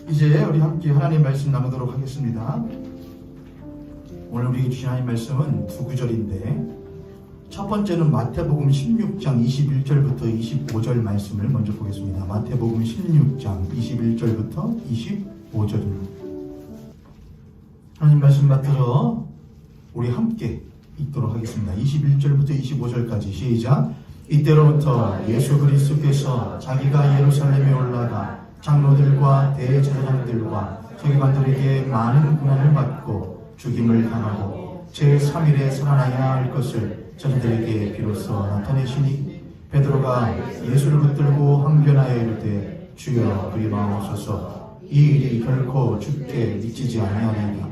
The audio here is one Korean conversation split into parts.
이제 우리 함께 하나님 말씀 나누도록 하겠습니다. 오늘 우리에게 주신 하나님 말씀은 두 구절인데, 첫 번째는 마태복음 16장 21절부터 25절 말씀을 먼저 보겠습니다. 마태복음 16장 21절부터 25절입니다. 하나님 말씀 받들어 우리 함께 읽도록 하겠습니다. 21절부터 25절까지 시작. 이때로부터 예수 그리스도께서 자기가 예루살렘에 올라가 장로들과 대제사장들과 서기관들에게 많은 고난을 받고 죽임을 당하고 제3일에 살아나야 할 것을 저들에게 비로소 나타내시니 베드로가 예수를 붙들고 항변하여 이르되 주여 그리 마옵소서 이 일이 결코 주께 미치지 아니하리이다.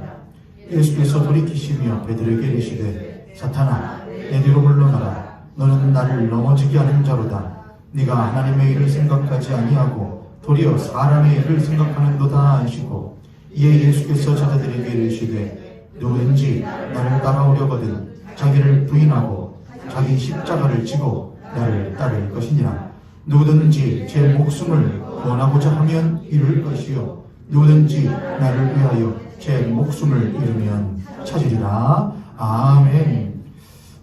예수께서 돌이키시며 베드로에게 이르시되 사탄아 내 뒤로 물러나라. 너는 나를 넘어지게 하는 자로다. 네가 하나님의 일을 생각하지 아니하고 도리어 사람의 일을 생각하는도다 하시고, 이에 예수께서 제자들에게 이르시되 누구든지 나를 따라오려거든 자기를 부인하고 자기 십자가를 지고 나를 따를 것이니라. 누구든지 제 목숨을 구원하고자 하면 잃을 것이요 누구든지 나를 위하여 제 목숨을 잃으면 찾으리라. 아멘.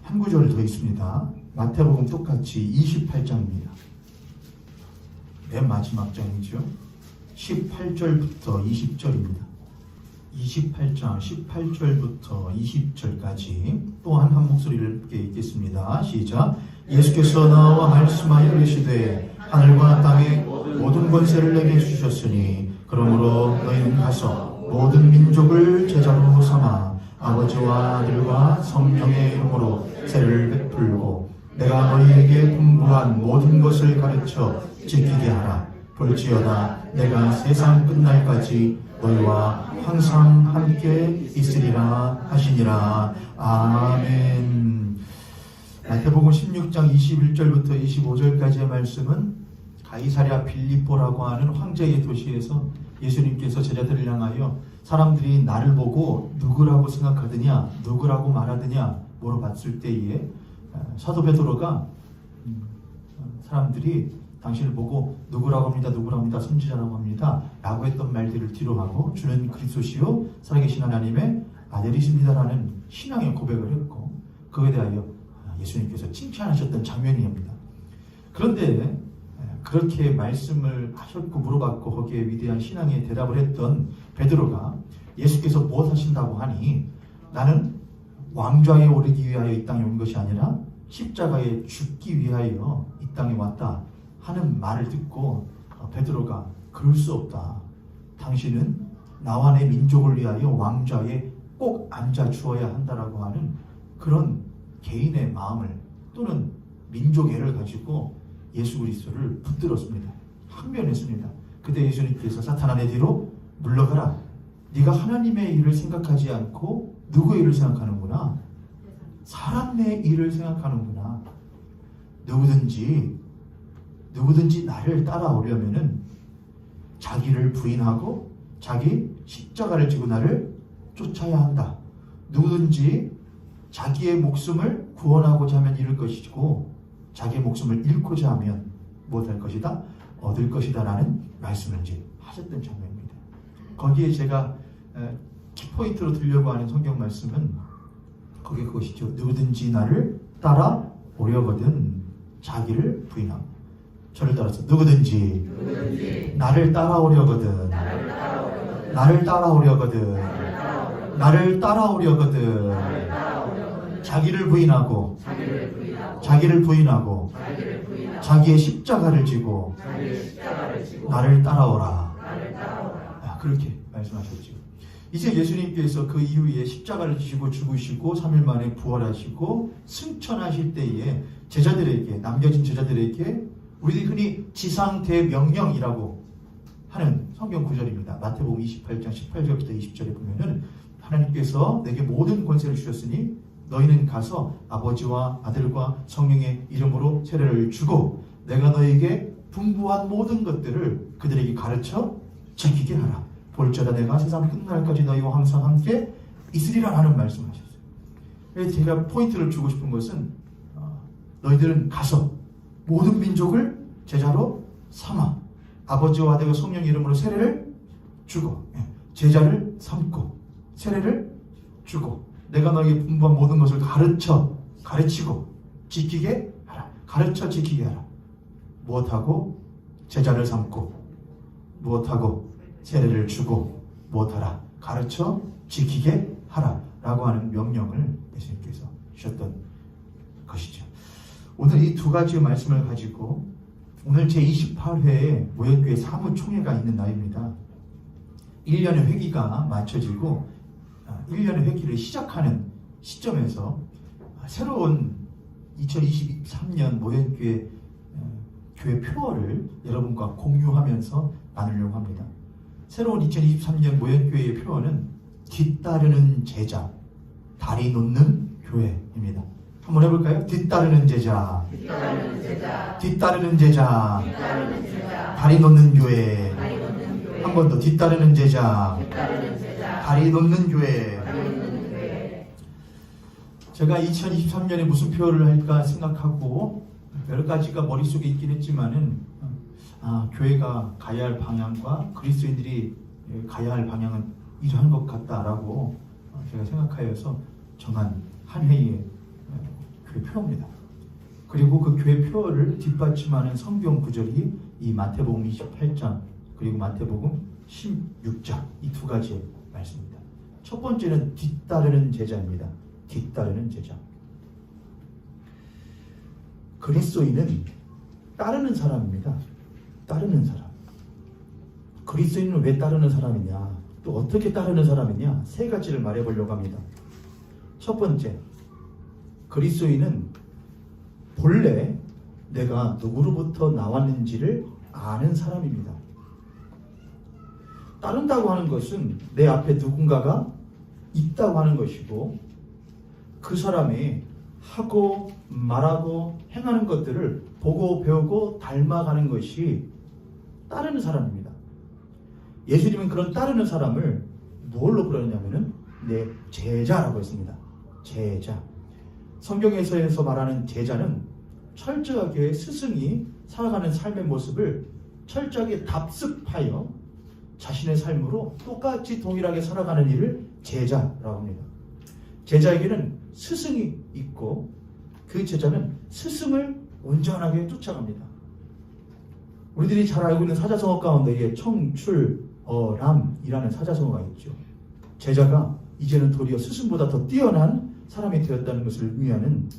한 구절 더 있습니다. 마태복음 똑같이 28장입니다. 맨 마지막 장이죠. 18절부터 20절입니다. 28장 18절부터 20절까지 또한 한 목소리를 함께 읽겠습니다. 시작. 예수께서 나와 말씀하여 이르시되 하늘과 땅의 모든 권세를 내게 주셨으니 그러므로 너희는 가서 모든 민족을 제자로 삼아 아버지와 아들과 성령의 이름으로 세례를 베풀고 내가 너희에게 분부한 모든 것을 가르쳐 지키게 하라. 볼지어다 내가 세상 끝날까지 너희와 항상 함께 있으리라 하시니라. 아멘. 마태복음 16장 21절부터 25절까지의 말씀은 가이사랴 빌립보라고 하는 황제의 도시에서 예수님께서 제자들을 향하여 사람들이 나를 보고 누구라고 생각하느냐, 누구라고 말하느냐 물어봤을 때에 사도 베드로가 사람들이 당신을 보고 누구라고 합니다, 누구라고 합니다, 선지자라고 합니다 라고 했던 말들을 뒤로 하고 주는 그리스도시요 살아계신 하나님의 아들이십니다라는 신앙의 고백을 했고, 그에 대하여 예수님께서 칭찬하셨던 장면입니다. 그런데 그렇게 말씀을 하셨고 물어봤고 거기에 위대한 신앙의 대답을 했던 베드로가 예수께서 무엇 하신다고 하니 나는 왕좌에 오르기 위하여 이 땅에 온 것이 아니라 십자가에 죽기 위하여 이 땅에 왔다 하는 말을 듣고 베드로가 그럴 수 없다. 당신은 나와 내 민족을 위하여 왕좌에 꼭 앉아 주어야 한다라고 하는 그런 개인의 마음을 또는 민족애를 가지고 예수 그리스도를 붙들었습니다. 항변했습니다. 그때 예수님께서 사탄아 내 뒤로 물러가라. 네가 하나님의 일을 생각하지 않고 누구의 일을 생각하는구나. 사람의 일을 생각하는구나. 누구든지 나를 따라오려면은 자기를 부인하고 자기 십자가를 지고 나를 쫓아야 한다. 누구든지 자기의 목숨을 구원하고자 하면 잃을 것이고 자기의 목숨을 잃고자 하면 무엇할 것이다? 얻을 것이다 라는 말씀을 이제 하셨던 장면입니다. 거기에 제가 키포인트로 들려고 하는 성경 말씀은 거기에 그것이죠. 누구든지 나를 따라오려거든 자기를 부인하고, 저를 따라서 누구든지 나를 따라오려거든 나를 따라오려거든 자기를 부인하고 자기의 십자가를 지고 나를 따라오라. 그렇게 말씀하셨죠. 이제 예수님께서 그 이후에 십자가를 지시고 죽으시고 3일 만에 부활하시고 승천하실 때에 제자들에게, 남겨진 제자들에게 우리들이 흔히 지상대명령이라고 하는 성경 구절입니다. 마태복음 28장 18절부터 20절에 보면은 하나님께서 내게 모든 권세를 주셨으니 너희는 가서 아버지와 아들과 성령의 이름으로 세례를 주고 내가 너희에게 분부한 모든 것들을 그들에게 가르쳐 지키게 하라. 볼지어다 내가 세상 끝날까지 너희와 항상 함께 있으리라 하는 말씀하셨어요. 제가 포인트를 주고 싶은 것은 너희들은 가서 모든 민족을 제자로 삼아 아버지와 아들과 성령 이름으로 세례를 주고, 제자를 삼고, 세례를 주고, 내가 너에게 분부한 모든 것을 가르치고 지키게 하라. 가르쳐 지키게 하라. 무엇하고? 제자를 삼고, 무엇하고? 세례를 주고, 무엇하라? 가르쳐 지키게 하라. 라고 하는 명령을 예수님께서 주셨던 것이죠. 오늘 이 두 가지 말씀을 가지고 오늘 제28회에 모현교회 사무총회가 있는 날입니다. 1년의 회기가 맞춰지고 1년의 회기를 시작하는 시점에서 새로운 2023년 모현교회 교회 표어를 여러분과 공유하면서 나누려고 합니다. 새로운 2023년 모현교회의 표어는 뒤따르는 제자, 다리 놓는 교회입니다. 한번 해볼까요? 뒤따르는 제자, 뒤따르는 제자, 다리 놓는 교회. 한 번 더, 뒤따르는 제자, 다리 놓는 교회. 제가 2023년에 무슨 표현을 할까 생각하고 여러 가지가 머릿속에 있긴 했지만은 교회가 가야 할 방향과 그리스도인들이 가야 할 방향은 이러한 것 같다라고 제가 생각하여서 정한 한 회의의 교회 표어입니다. 그리고 그 교회 표어를 뒷받침하는 성경 구절이 이 마태복음 28장 그리고 마태복음 16장 이 두 가지의 말씀입니다. 첫 번째는 뒤따르는 제자입니다. 뒤따르는 제자. 그리스도인은 따르는 사람입니다. 따르는 사람. 그리스도인은 왜 따르는 사람이냐? 또 어떻게 따르는 사람이냐? 세 가지를 말해보려고 합니다. 첫 번째, 그리스도인은 본래 내가 누구로부터 나왔는지를 아는 사람입니다. 따른다고 하는 것은 내 앞에 누군가가 있다고 하는 것이고 그 사람이 하고 말하고 행하는 것들을 보고 배우고 닮아가는 것이 따르는 사람입니다. 예수님은 그런 따르는 사람을 뭘로 부르냐면은 내 제자라고 했습니다. 제자. 성경에서 말하는 제자는 철저하게 스승이 살아가는 삶의 모습을 철저하게 답습하여 자신의 삶으로 똑같이 동일하게 살아가는 일을 제자라고 합니다. 제자에게는 스승이 있고 그 제자는 스승을 온전하게 쫓아갑니다. 우리들이 잘 알고 있는 사자성어 가운데에 청출어람이라는 사자성어가 있죠. 제자가 이제는 도리어 스승보다 더 뛰어난 사람이 되었다는 것을 의미하는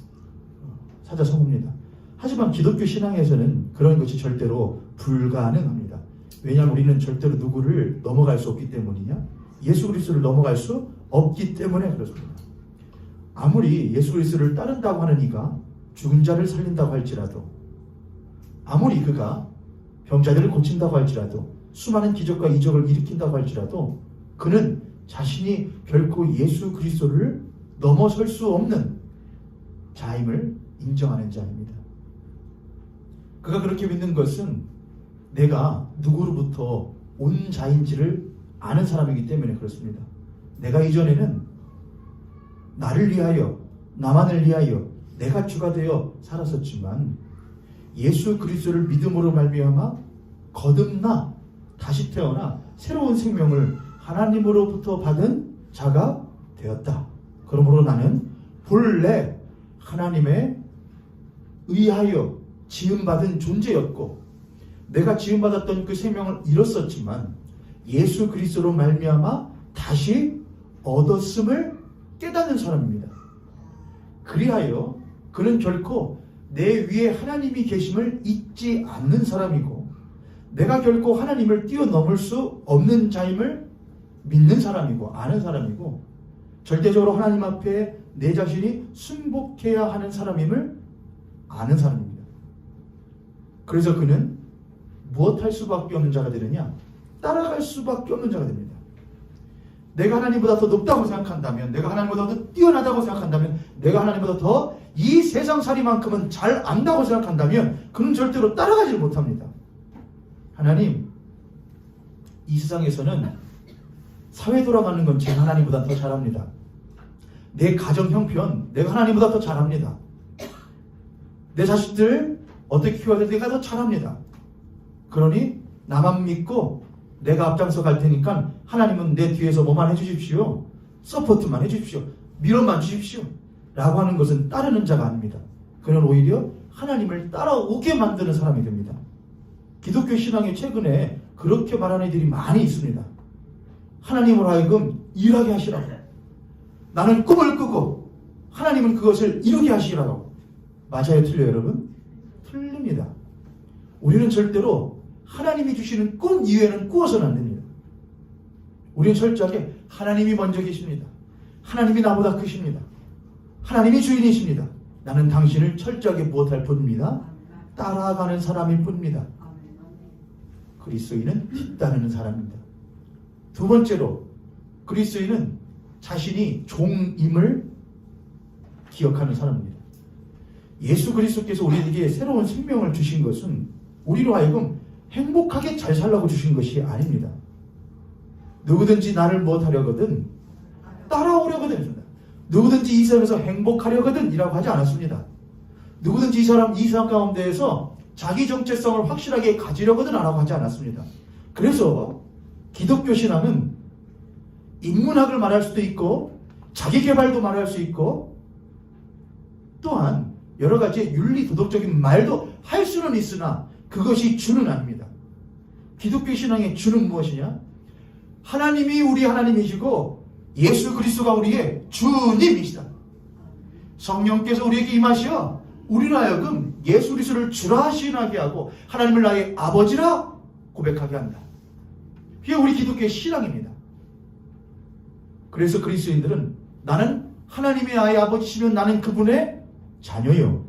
사자성어입니다. 하지만 기독교 신앙에서는 그런 것이 절대로 불가능합니다. 왜냐하면 우리는 절대로 누구를 넘어갈 수 없기 때문이냐? 예수 그리스도를 넘어갈 수 없기 때문에 그렇습니다. 아무리 예수 그리스도를 따른다고 하는 이가 죽은 자를 살린다고 할지라도, 아무리 그가 병자들을 고친다고 할지라도, 수많은 기적과 이적을 일으킨다고 할지라도 그는 자신이 결코 예수 그리스도를 넘어설 수 없는 자임을 인정하는 자입니다. 그가 그렇게 믿는 것은 내가 누구로부터 온 자인지를 아는 사람이기 때문에 그렇습니다. 내가 이전에는 나를 위하여, 나만을 위하여 내가 주가 되어 살았었지만 예수 그리스도를 믿음으로 말미암아 거듭나 다시 태어나 새로운 생명을 하나님으로부터 받은 자가 되었다. 그러므로 나는 본래 하나님의 의하여 지음받은 존재였고 내가 지음받았던 그 생명을 잃었었지만 예수 그리스도로 말미암아 다시 얻었음을 깨닫는 사람입니다. 그리하여 그는 결코 내 위에 하나님이 계심을 잊지 않는 사람이고 내가 결코 하나님을 뛰어넘을 수 없는 자임을 믿는 사람이고 아는 사람이고 절대적으로 하나님 앞에 내 자신이 순복해야 하는 사람임을 아는 사람입니다. 그래서 그는 무엇할 수밖에 없는 자가 되느냐? 따라갈 수밖에 없는 자가 됩니다. 내가 하나님보다 더 높다고 생각한다면, 내가 하나님보다 더 뛰어나다고 생각한다면, 내가 하나님보다 더 이 세상살이만큼은 잘 안다고 생각한다면 그는 절대로 따라가지 못합니다. 하나님, 이 세상에서는 사회 돌아가는 건 제가 하나님보다 더 잘합니다. 내 가정 형편 내가 하나님보다 더 잘합니다. 내 자식들 어떻게 키워야 될지 내가 더 잘합니다. 그러니 나만 믿고 내가 앞장서 갈 테니까 하나님은 내 뒤에서 뭐만 해주십시오. 서포트만 해주십시오. 밀어만 주십시오. 라고 하는 것은 따르는 자가 아닙니다. 그는 오히려 하나님을 따라오게 만드는 사람이 됩니다. 기독교 신앙에 최근에 그렇게 말하는 애들이 많이 있습니다. 하나님으로 하여금 일하게 하시라고. 나는 꿈을 꾸고 하나님은 그것을 이루게 하시라고. 맞아요? 틀려요? 여러분? 틀립니다. 우리는 절대로 하나님이 주시는 꿈 이외에는 꾸어서는 안 됩니다. 우리는 철저하게 하나님이 먼저 계십니다. 하나님이 나보다 크십니다. 하나님이 주인이십니다. 나는 당신을 철저하게 무엇할 뿐입니다. 따라가는 사람일 뿐입니다. 그리스도인은 뒤따르는 사람입니다. 두 번째로 그리스도인은 자신이 종임을 기억하는 사람입니다. 예수 그리스도께서 우리에게 새로운 생명을 주신 것은 우리로 하여금 행복하게 잘 살라고 주신 것이 아닙니다. 누구든지 나를 무엇하려거든 따라오려거든, 누구든지 이 세상에서 행복하려거든 이라고 하지 않았습니다. 누구든지 이 사람 가운데에서 자기 정체성을 확실하게 가지려거든 라고 하지 않았습니다. 그래서 기독교 신앙은 인문학을 말할 수도 있고 자기개발도 말할 수 있고 또한 여러 가지 윤리 도덕적인 말도 할 수는 있으나 그것이 주는 아닙니다. 기독교 신앙의 주는 무엇이냐? 하나님이 우리 하나님이시고 예수 그리스도가 우리의 주님이시다. 성령께서 우리에게 임하시어 우리로 하여금 예수 그리스도를 주라 시인하게 하고 하나님을 나의 아버지라 고백하게 한다. 그게 우리 기독교의 신앙입니다. 그래서 그리스도인들은 나는 하나님이 나의 아버지시면 나는 그분의 자녀요.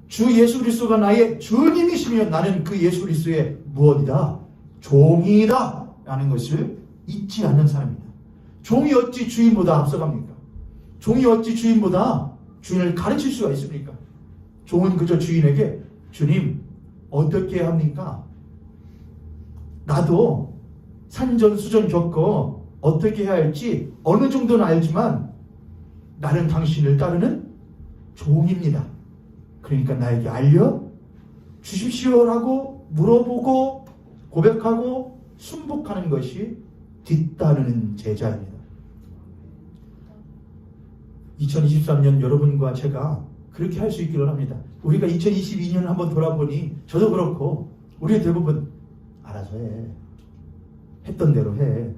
주 예수 그리스도가 나의 주님이시면 나는 그 예수 그리스도의 무엇이다? 종이다. 라는 것을 잊지 않는 사람입니다. 종이 어찌 주인보다 앞서갑니까? 종이 어찌 주인보다 주인을 가르칠 수가 있습니까? 종은 그저 주인에게 주님 어떻게 합니까? 나도 산전수전 겪어 어떻게 해야 할지 어느 정도는 알지만 나는 당신을 따르는 종입니다. 그러니까 나에게 알려 주십시오라고 물어보고 고백하고 순복하는 것이 뒤따르는 제자입니다. 2023년 여러분과 제가 그렇게 할 수 있기를 합니다. 우리가 2022년을 한번 돌아보니 저도 그렇고 우리 대부분 알아서 해. 했던 대로 해.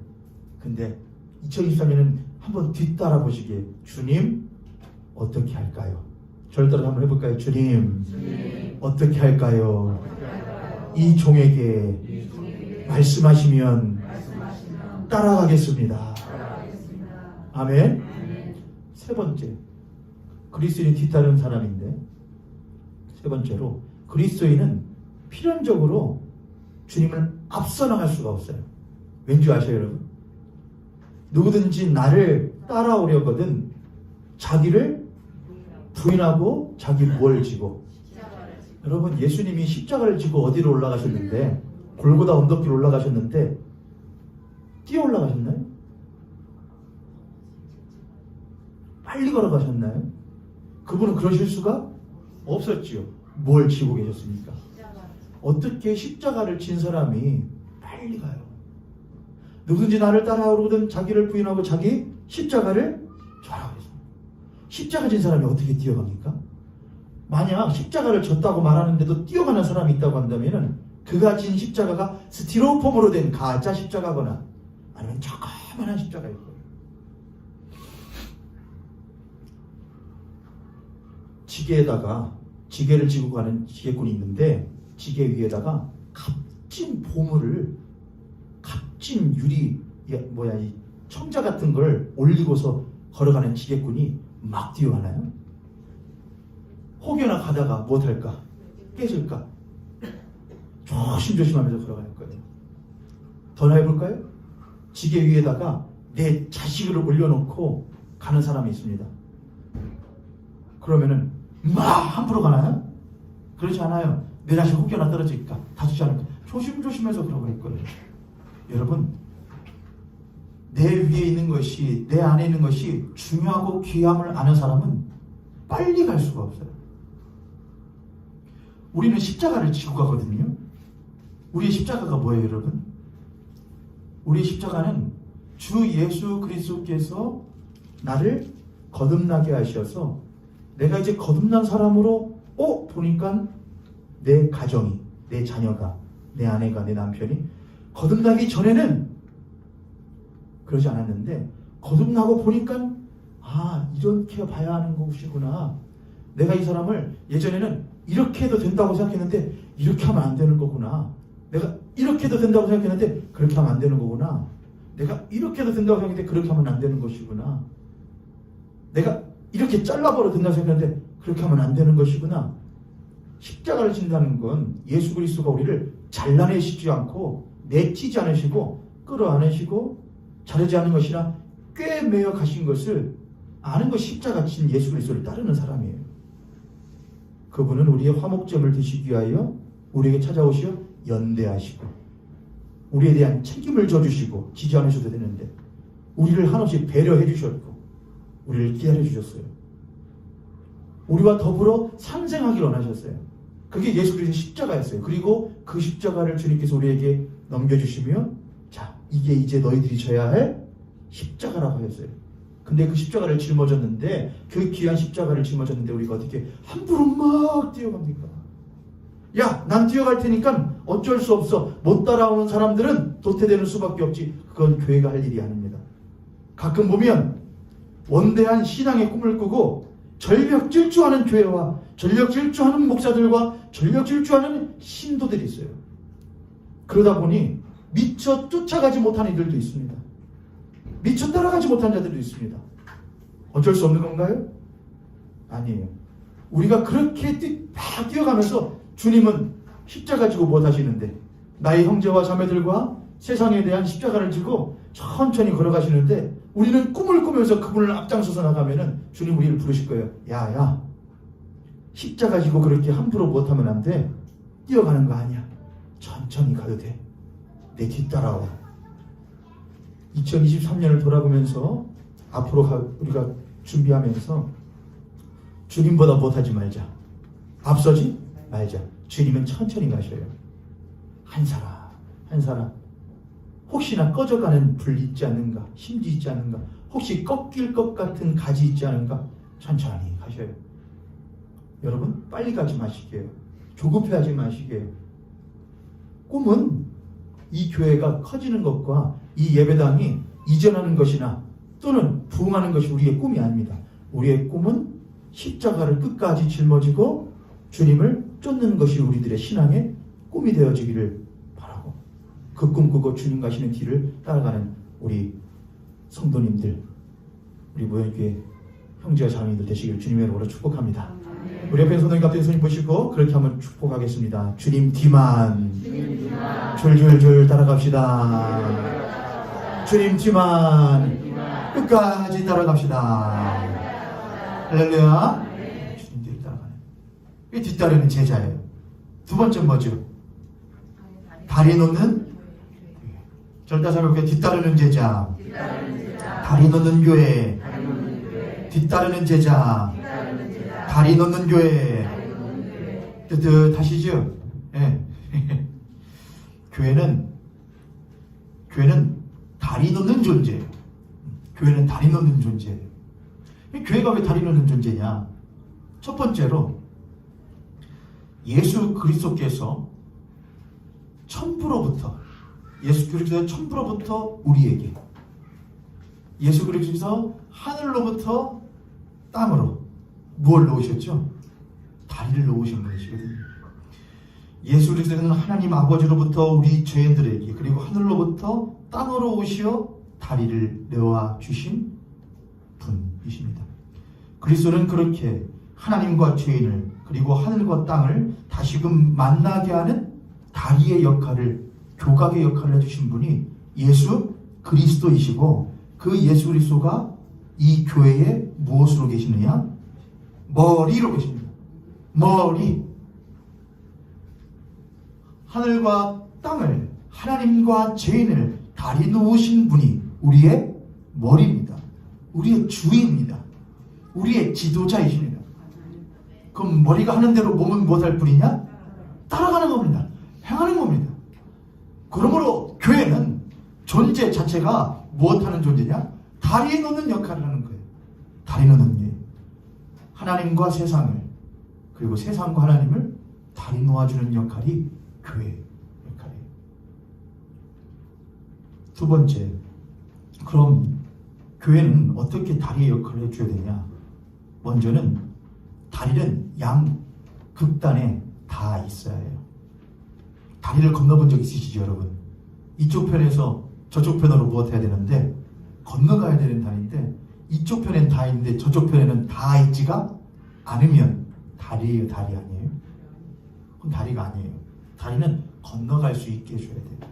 근데 2023년은 한번 뒤따라 보시기에 주님 어떻게 할까요? 저를 따라 한번 해볼까요? 주님 어떻게 할까요? 이 종에게 말씀하시면 따라가겠습니다. 아멘. 세 번째, 그리스도인이 뒤따르는 사람인데 세 번째로 그리스도인은 필연적으로 주님을 앞서 나갈 수가 없어요. 왠지 아셔요 여러분? 누구든지 나를 따라오려거든 자기를 부인하고 자기 무엇을 지고. 여러분 예수님이 십자가를 지고 어디로 올라가셨는데 골고다 언덕길 올라가셨는데 뛰어 올라가셨나요? 빨리 걸어가셨나요? 그분은 그러실 수가 없었지요. 뭘 지고 계셨습니까? 어떻게 십자가를 진 사람이 빨리 가요? 누구든지 나를 따라오거든 자기를 부인하고 자기 십자가를 져라 그랬습니다. 십자가 진 사람이 어떻게 뛰어갑니까? 만약 십자가를 졌다고 말하는데도 뛰어가는 사람이 있다고 한다면 그가 진 십자가가 스티로폼으로 된 가짜 십자가거나 아니면 조그만한 십자가일 거예요. 지게에다가 지게를 지고 가는 지게꾼이 있는데 지게 위에다가 값진 보물을 값진 유리 이 청자 같은 걸 올리고서 걸어가는 지게꾼이 막 뛰어가나요? 혹여나 가다가 못할까? 깨질까? 조심조심하면서 걸어갈 거예요. 더 나아볼까요? 지게 위에다가 내 자식을 올려놓고 가는 사람이 있습니다. 그러면은 막 함부로 가나요? 그렇지 않아요. 내 자식 혹여나 떨어질까? 다치지 않을까? 조심조심해서 걸어갈 거예요. 여러분 내 위에 있는 것이 내 안에 있는 것이 중요하고 귀함을 아는 사람은 빨리 갈 수가 없어요. 우리는 십자가를 지고 가거든요. 우리의 십자가가 뭐예요 여러분? 우리 십자가는 주 예수 그리스도께서 나를 거듭나게 하셔서 내가 이제 거듭난 사람으로 보니까 내 가정이, 내 자녀가, 내 아내가, 내 남편이 거듭나기 전에는 그러지 않았는데 거듭나고 보니까 이렇게 봐야 하는 것이구나. 내가 이 사람을 예전에는 이렇게 해도 된다고 생각했는데 이렇게 하면 안 되는 거구나. 내가 이렇게 해도 된다고 생각했는데 그렇게 하면 안 되는 거구나. 내가 이렇게 해도 된다고 생각했는데 그렇게 하면 안 되는 것이구나. 내가 이렇게 잘라버려 된다고 생각했는데 그렇게 하면 안 되는 것이구나. 십자가를 진다는 건 예수 그리스도가 우리를 잘라내시지 않고 내치지 않으시고 끌어안으시고 자르지 않은 것이나 꿰매어 가신 것을 아는 것이 십자가 진 예수 그리스도를 따르는 사람이에요. 그분은 우리의 화목제물 드시기 위하여 우리에게 찾아오시어 연대하시고 우리에 대한 책임을 져주시고 지지 않으셔도 되는데 우리를 한없이 배려해 주셨고 우리를 기다려 주셨어요. 우리와 더불어 상생하기를 원하셨어요. 그게 예수 그리스도의 십자가였어요. 그리고 그 십자가를 주님께서 우리에게 넘겨주시며 자, 이게 이제 너희들이 져야 할 십자가라고 하셨어요. 근데 그 십자가를 짊어졌는데 그 귀한 십자가를 짊어졌는데 우리가 어떻게 함부로 막 뛰어갑니까? 야, 난 뛰어갈 테니까 어쩔 수 없어. 못 따라오는 사람들은 도태되는 수밖에 없지. 그건 교회가 할 일이 아닙니다. 가끔 보면 원대한 신앙의 꿈을 꾸고 전력 질주하는 교회와 전력 질주하는 목사들과 전력 질주하는 신도들이 있어요. 그러다 보니 미처 쫓아가지 못한 이들도 있습니다. 미처 따라가지 못한 자들도 있습니다. 어쩔 수 없는 건가요? 아니에요. 우리가 그렇게 막 뛰어가면서 주님은 십자가 지고 못 하시는데 나의 형제와 자매들과 세상에 대한 십자가를 지고 천천히 걸어가시는데 우리는 꿈을 꾸면서 그분을 앞장서서 나가면은 주님 우리를 부르실 거예요. 야, 십자가 지고 그렇게 함부로 못하면 안 돼. 뛰어가는 거 아니야. 천천히 가도 돼. 내 뒤 따라와. 2023년을 돌아보면서 앞으로 우리가 준비하면서 주님보다 못하지 말자. 앞서지 말자. 주님은 천천히 가셔요. 한 사람 혹시나 꺼져가는 불 있지 않는가, 심지 있지 않는가, 혹시 꺾일 것 같은 가지 있지 않은가, 천천히 가셔요. 여러분 빨리 가지 마시게요. 조급해하지 마시게요. 꿈은 이 교회가 커지는 것과 이 예배당이 이전하는 것이나 또는 부흥하는 것이 우리의 꿈이 아닙니다. 우리의 꿈은 십자가를 끝까지 짊어지고 주님을 쫓는 것이 우리들의 신앙의 꿈이 되어지기를 바라고 그 꿈 꾸고 주님 가시는 길을 따라가는 우리 성도님들, 우리 모형교회 형제와 자매님들 되시기를 주님의 이름으로 축복합니다. 우리 옆에 손을 갑자기 손님 보시고 그렇게 한번 축복하겠습니다. 주님 뒤만 줄줄줄 따라갑시다. 주님 뒤만 끝까지 따라갑시다. 할렐루야. 주님 뒤를 따라가는 이 뒤따르는 제자예요. 두 번째 뭐죠? 다리 놓는 절다사 교회 뒤따르는 제자. 다리 놓는 교회. 뒤따르는 제자. 다리 놓는 교회. 뜻뜻하시죠? 예. 교회는 다리 놓는 존재예요. 교회는 다리 놓는 존재예요. 교회가 왜 다리 놓는 존재냐? 첫 번째로 예수 그리스도께서 천부로부터 우리에게 예수 그리스도께서 하늘로부터 땅으로 무엇을 놓으셨죠? 다리를 놓으신 분이시거든요. 예수 그리스도는 하나님 아버지로부터 우리 죄인들에게 그리고 하늘로부터 땅으로 오시어 다리를 내어 주신 분이십니다. 그리스도는 그렇게 하나님과 죄인을 그리고 하늘과 땅을 다시금 만나게 하는 다리의 역할을, 교각의 역할을 해주신 분이 예수 그리스도이시고 그 예수 그리스도가 이 교회에 무엇으로 계시느냐? 머리로 계십니다. 머리. 하늘과 땅을, 하나님과 죄인을 다리 놓으신 분이 우리의 머리입니다. 우리의 주입니다. 우리의 지도자이십니다. 그럼 머리가 하는 대로 몸은 무엇할 뿐이냐? 따라가는 겁니다. 행하는 겁니다. 그러므로 교회는 존재 존재 자체가 무엇하는 존재냐? 다리에 놓는 역할을 하는 거예요. 다리 놓는 게 하나님과 세상을, 그리고 세상과 하나님을 다리 놓아주는 역할이 교회의 역할이에요. 두 번째, 그럼 교회는 어떻게 다리의 역할을 해줘야 되냐? 먼저는 다리는 양 극단에 다 있어야 해요. 다리를 건너본 적 있으시죠, 여러분? 이쪽 편에서 저쪽 편으로 무엇해야 되는데 건너가야 되는 다리인데 이쪽 편엔 다 있는데 저쪽 편에는 다 있지가 않으면 다리예요, 다리 아니에요? 그건 다리가 아니에요. 다리는 건너갈 수 있게 해줘야 돼요.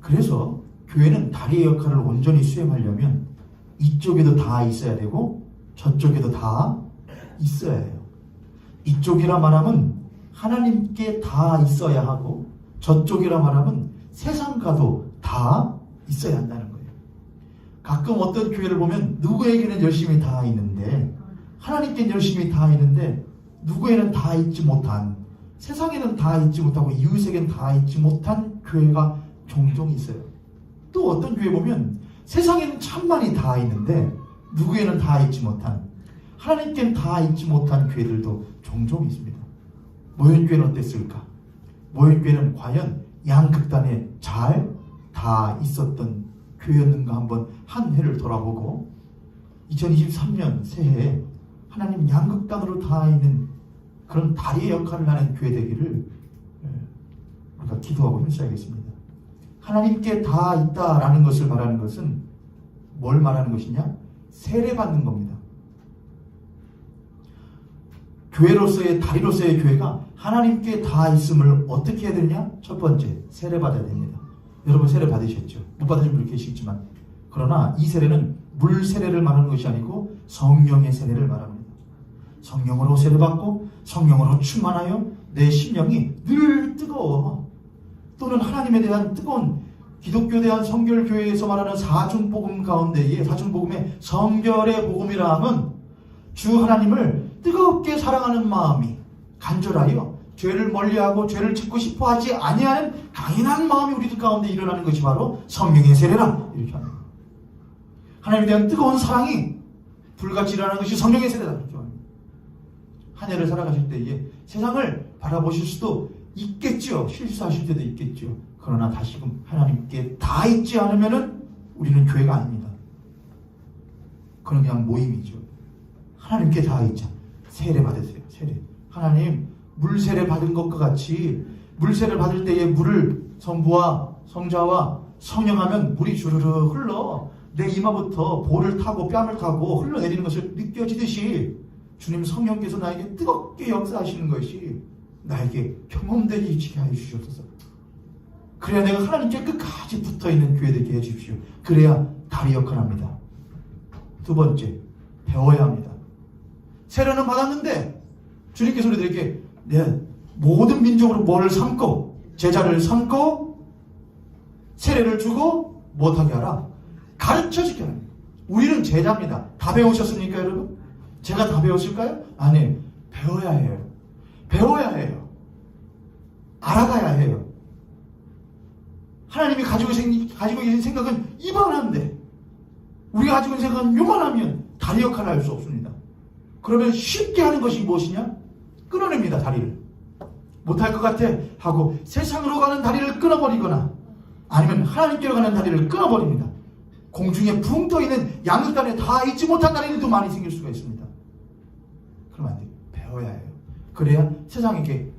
그래서 교회는 다리의 역할을 온전히 수행하려면 이쪽에도 다 있어야 되고 저쪽에도 다 있어야 해요. 이쪽이라 말하면 하나님께 다 있어야 하고 저쪽이라 말하면 세상과도 다 있어야 한다는 거예요. 가끔 어떤 교회를 보면 누구에게는 열심히 다 있는데 하나님께는 열심히 다 있는데 누구에는 다 있지 못한, 세상에는 다 있지 못하고 이웃에게는 다 있지 못한 교회가 종종 있어요. 또 어떤 교회 보면 세상에는 참 많이 다 있는데 누구에는 다 있지 못한, 하나님께는 다 있지 못한 교회들도 종종 있습니다. 모현교회는 어땠을까? 모현교회는 과연 양극단에 잘 다 있었던 교회였는가 한번 한 해를 돌아보고 2023년 새해에 하나님 양극단으로 다 있는 그런 다리의 역할을 하는 교회 되기를 우리가 기도하고 힘써야겠습니다. 하나님께 다 있다라는 것을 말하는 것은 뭘 말하는 것이냐? 세례받는 겁니다. 교회로서의, 다리로서의 교회가 하나님께 다 있음을 어떻게 해야 되느냐? 첫 번째, 세례받아야 됩니다. 여러분 세례 받으셨죠? 못 받으신 분이 계시겠지만, 그러나 이 세례는 물 세례를 말하는 것이 아니고 성령의 세례를 말합니다. 성령으로 세례받고 성령으로 충만하여 내 심령이 늘 뜨거워, 또는 하나님에 대한 뜨거운, 기독교에 대한 성결교회에서 말하는 사중복음 가운데에, 사중복음의 성결의 복음이라 하면 주 하나님을 뜨겁게 사랑하는 마음이 간절하여 죄를 멀리하고 죄를 짓고 싶어 하지 아니하는 강인한 마음이 우리들 가운데 일어나는 것이 바로 성령의 세례라, 이렇게 합니다. 하나님에 대한 뜨거운 사랑이 불같이 일어나는 것이 성령의 세례다, 이렇게 합니다. 한 해를 살아가실 때에 세상을 바라보실 수도 있겠죠. 실수하실 때도 있겠죠. 그러나 다시금 하나님께 다 있지 않으면은 우리는 교회가 아닙니다. 그건 그냥 모임이죠. 하나님께 다 있자. 세례 받으세요. 세례. 하나님 물세례 받은 것과 같이 물세례 받을 때에 물을 성부와 성자와 성령하면 물이 주르르 흘러 내 이마부터 볼을 타고 뺨을 타고 흘러내리는 것을 느껴지듯이 주님 성령께서 나에게 뜨겁게 역사하시는 것이 나에게 경험되게 하여 주시옵소서. 그래야 내가 하나님께 끝까지 붙어있는 교회 되게 해주십시오. 그래야 다리 역할을 합니다. 두 번째, 배워야 합니다. 세례는 받았는데 주님께서 우리들에게 모든 민족으로 뭐를 삼고 제자를 삼고 세례를 주고 못하게 하라, 가르쳐주게 합니다. 우리는 제자입니다. 다 배우셨습니까 여러분? 제가 다 배웠을까요? 아니, 배워야 해요. 배워야 해요. 알아가야 해요. 하나님이 가지고 계신 생각은 이만한데 우리가 가지고 있는 생각은 요만하면 다리 역할을 할 수 없습니다. 그러면 쉽게 하는 것이 무엇이냐? 끊어냅니다. 다리를. 못할 것 같아 하고 세상으로 가는 다리를 끊어버리거나 아니면 하나님께로 가는 다리를 끊어버립니다. 공중에 붕 떠있는 양극단에 다 있지 못한 다리들도 많이 생길 수가 있습니다. 그러면 안 돼요. 배워야 해요. 그래야 세상에게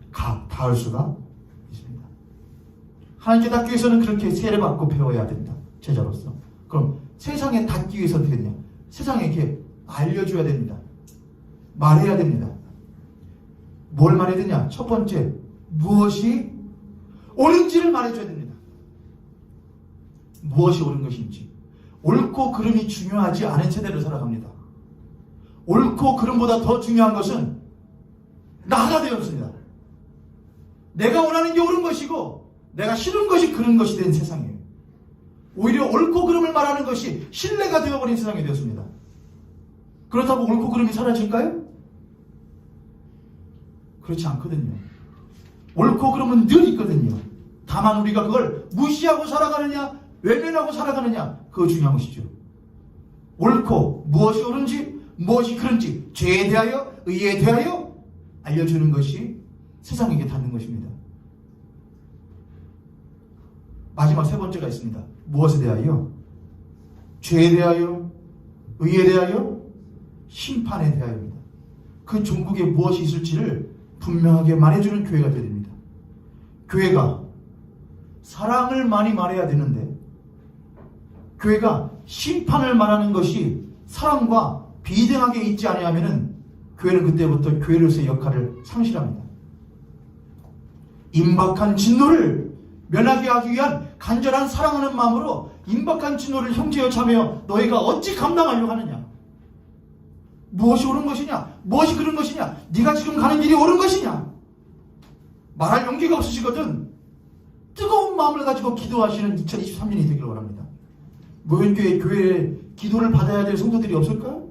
닿을 수가 있습니다. 하나님께 닿기 위해서는 그렇게 세례받고 배워야 된다. 제자로서. 그럼 세상에 닿기 위해서 어떻게 되냐? 세상에게 알려줘야 됩니다. 말해야 됩니다. 뭘 말해야 되냐? 첫 번째, 무엇이 옳은지를 말해줘야 됩니다. 무엇이 옳은 것인지. 옳고 그름이 중요하지 않은 세대를 살아갑니다. 옳고 그름보다 더 중요한 것은 나가 되었습니다. 내가 원하는 게 옳은 것이고 내가 싫은 것이 그른 것이 된 세상이에요. 오히려 옳고 그름을 말하는 것이 신뢰가 되어버린 세상이 되었습니다. 그렇다고 옳고 그름이 사라질까요? 그렇지 않거든요. 옳고 그름은 늘 있거든요. 다만 우리가 그걸 무시하고 살아가느냐 외면하고 살아가느냐, 그거 중요한 것이죠. 옳고 무엇이 옳은지 무엇이 그른지 죄에 대하여 의에 대하여 알려주는 것이 세상에게 닿는 것입니다. 마지막 세 번째가 있습니다. 무엇에 대하여? 죄에 대하여, 의에 대하여, 심판에 대하여입니다. 그 종국에 무엇이 있을지를 분명하게 말해주는 교회가 되어야 됩니다. 교회가 사랑을 많이 말해야 되는데, 교회가 심판을 말하는 것이 사랑과 비등하게 있지 아니하면은 교회는 그때부터 교회로서의 역할을 상실합니다. 임박한 진노를 면하게 하기 위한 간절한 사랑하는 마음으로 임박한 진노를 형제여 자매여 너희가 어찌 감당하려고 하느냐? 무엇이 옳은 것이냐? 무엇이 그른 것이냐? 네가 지금 가는 길이 옳은 것이냐? 말할 용기가 없으시거든 뜨거운 마음을 가지고 기도하시는 2023년이 되기를 원합니다. 모현교회 교회에 기도를 받아야 될 성도들이 없을까요?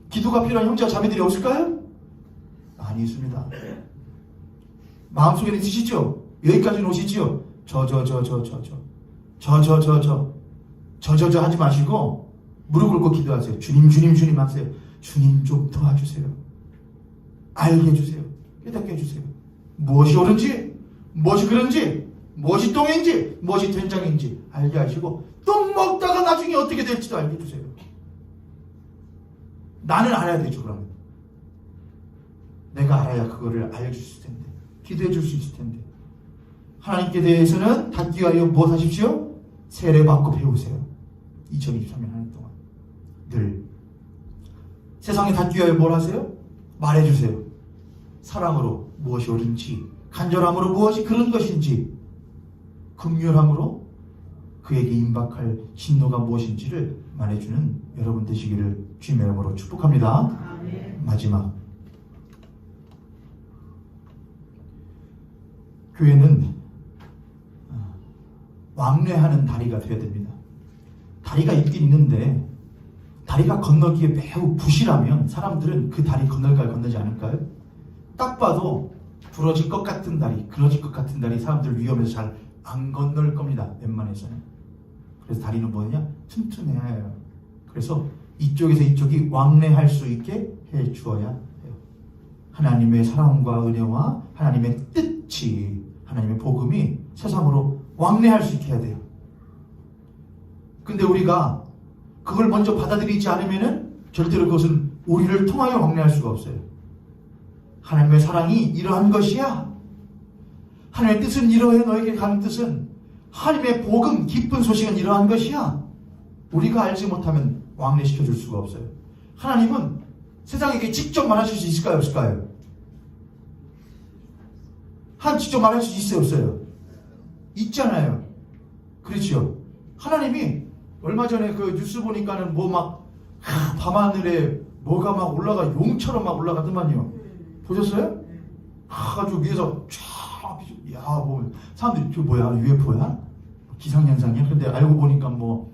기도가 필요한 형제와 자매들이 없을까요? 많이 있습니다. 마음속에는 드시죠? 여기까지는 오시죠? 저 하지 마시고 무릎 꿇고 기도하세요. 주님 하세요. 주님 좀 도와주세요. 알게 해주세요. 깨닫게 해주세요. 무엇이 옳은지, 무엇이 그른지, 무엇이 똥인지, 무엇이 된장인지 알게 하시고 똥 먹다가 나중에 어떻게 될지도 알게 해주세요. 나는 알아야 되죠. 그러면 내가 알아야 그거를 알려줄 수 있을 텐데, 기도해 줄 수 있을 텐데. 하나님께 대해서는 닿기 위하여 무엇 하십시오? 세례받고 배우세요. 2023년 한 해 동안 늘 세상에 닿기 위하여 뭘 하세요? 말해주세요. 사랑으로 무엇이 옳은지, 간절함으로 무엇이 그런 것인지, 긍휼함으로 그에게 임박할 진노가 무엇인지를 말해주는 여러분 되시기를 주님의 이름으로 축복합니다. 아멘. 마지막, 교회는 왕래하는 다리가 되어야 됩니다. 다리가 있긴 있는데 다리가 건너기에 매우 부실하면 사람들은 그 다리 건널까요? 건너지 않을까요? 딱 봐도 부러질 것 같은 다리, 그러질 것 같은 다리 사람들 위험해서 잘 안 건널 겁니다. 웬만해서는. 그래서 다리는 뭐냐? 튼튼해야 해요. 그래서 이쪽에서 이쪽이 왕래할 수 있게 해 주어야 해요. 하나님의 사랑과 은혜와 하나님의 뜻이, 하나님의 복음이 세상으로 왕래할 수 있게 해야 돼요. 근데 우리가 그걸 먼저 받아들이지 않으면은 절대로 그것은 우리를 통하여 왕래할 수가 없어요. 하나님의 사랑이 이러한 것이야. 하나님의 뜻은 이러해. 너에게 가는 뜻은, 하나님의 복음, 기쁜 소식은 이러한 것이야. 우리가 알지 못하면 왕래시켜 줄 수가 없어요. 하나님은 세상에게 직접 말하실 수 있을까요? 없을까요? 하나님 직접 말할 수 있어요? 없어요? 있잖아요. 그렇죠? 하나님이 얼마 전에 그 뉴스 보니까는 뭐 막 밤하늘에 뭐가 막 올라가, 용처럼 막 올라가더만요. 보셨어요? 아주 위에서 쫙, 야, 뭐 사람들이 저 뭐야, UFO야? 기상현상이야? 근데 알고 보니까 뭐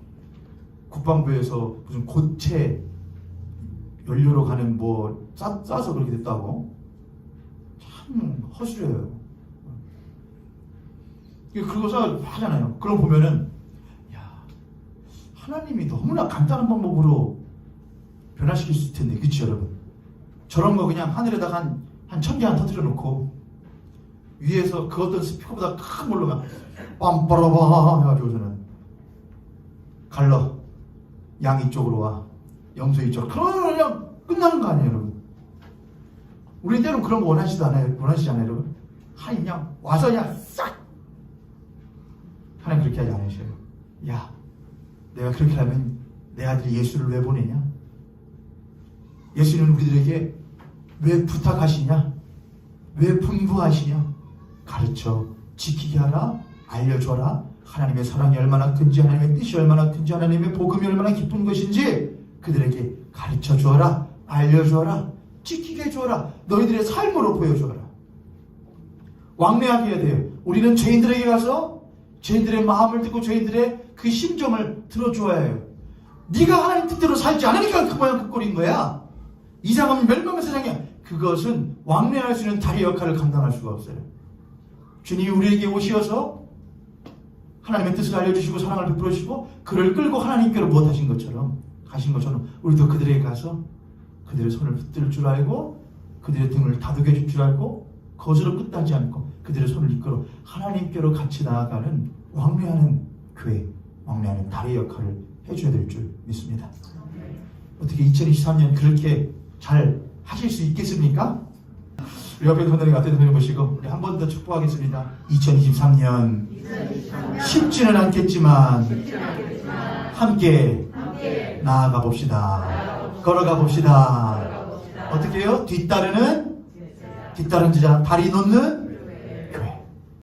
국방부에서 무슨 고체 연료로 가는 뭐 싸서 그렇게 됐다고. 참 허술해요. 그러고서 하잖아요. 그럼 보면은, 야, 하나님이 너무나 간단한 방법으로 변화시킬 수 있을 텐데, 그치 여러분? 저런 거 그냥 하늘에다가 한 1000개 하나 터뜨려 놓고 위에서 그 어떤 스피커보다 큰 걸로 막 빰빠라바 해가지고서는 갈러, 양 이쪽으로 와, 염소 이쪽으로, 그러면 그냥 끝나는 거 아니에요 여러분? 우리 때는 그런 거 원하시지 않아요 여러분? 하나님 그냥 와서 그냥 싹, 하나님 그렇게 하지 않으셔요. 야, 내가 그렇게 하면 내 아들이 예수를 왜 보내냐? 예수는 우리들에게 왜 부탁하시냐? 왜 분부하시냐? 가르쳐 지키게 하라, 알려줘라. 하나님의 사랑이 얼마나 큰지, 하나님의 뜻이 얼마나 큰지, 하나님의 복음이 얼마나 기쁜 것인지 그들에게 가르쳐 주어라, 알려주어라, 지키게 해주어라. 너희들의 삶으로 보여주어라. 왕래하게 해야 돼요. 우리는 죄인들에게 가서 죄인들의 마음을 듣고 죄인들의 그 심정을 들어주어야 해요. 네가 하나님 뜻대로 살지 않으니까 그 모양 그 꼴인 거야. 이상하면 멸망의 세상이야. 그것은 왕래할 수 있는 다리 역할을 감당할 수가 없어요. 주님이 우리에게 오시어서 하나님의 뜻을 알려주시고 사랑을 베풀어 주시고 그를 끌고 하나님께로 무엇하신 것처럼 가신 것처럼 우리도 그들에게 가서 그들의 손을 붙들 줄 알고 그들의 등을 다독여 줄 줄 알고 거스로 끝나지 않고 그들의 손을 이끌어 하나님께로 같이 나아가는 왕래하는 교회, 왕래하는 다리 역할을 해줘야 될 줄 믿습니다. 어떻게 2023년 그렇게 잘 하실 수 있겠습니까? 우리 옆에 선생님 앞에 선생님 보시고 우리 한 번 더 축복하겠습니다. 2023년 쉽지는 않겠지만 함께 나아가 봅시다. 걸어가 봅시다. 어떻게 해요? 뒤따르는 자, 다리 놓는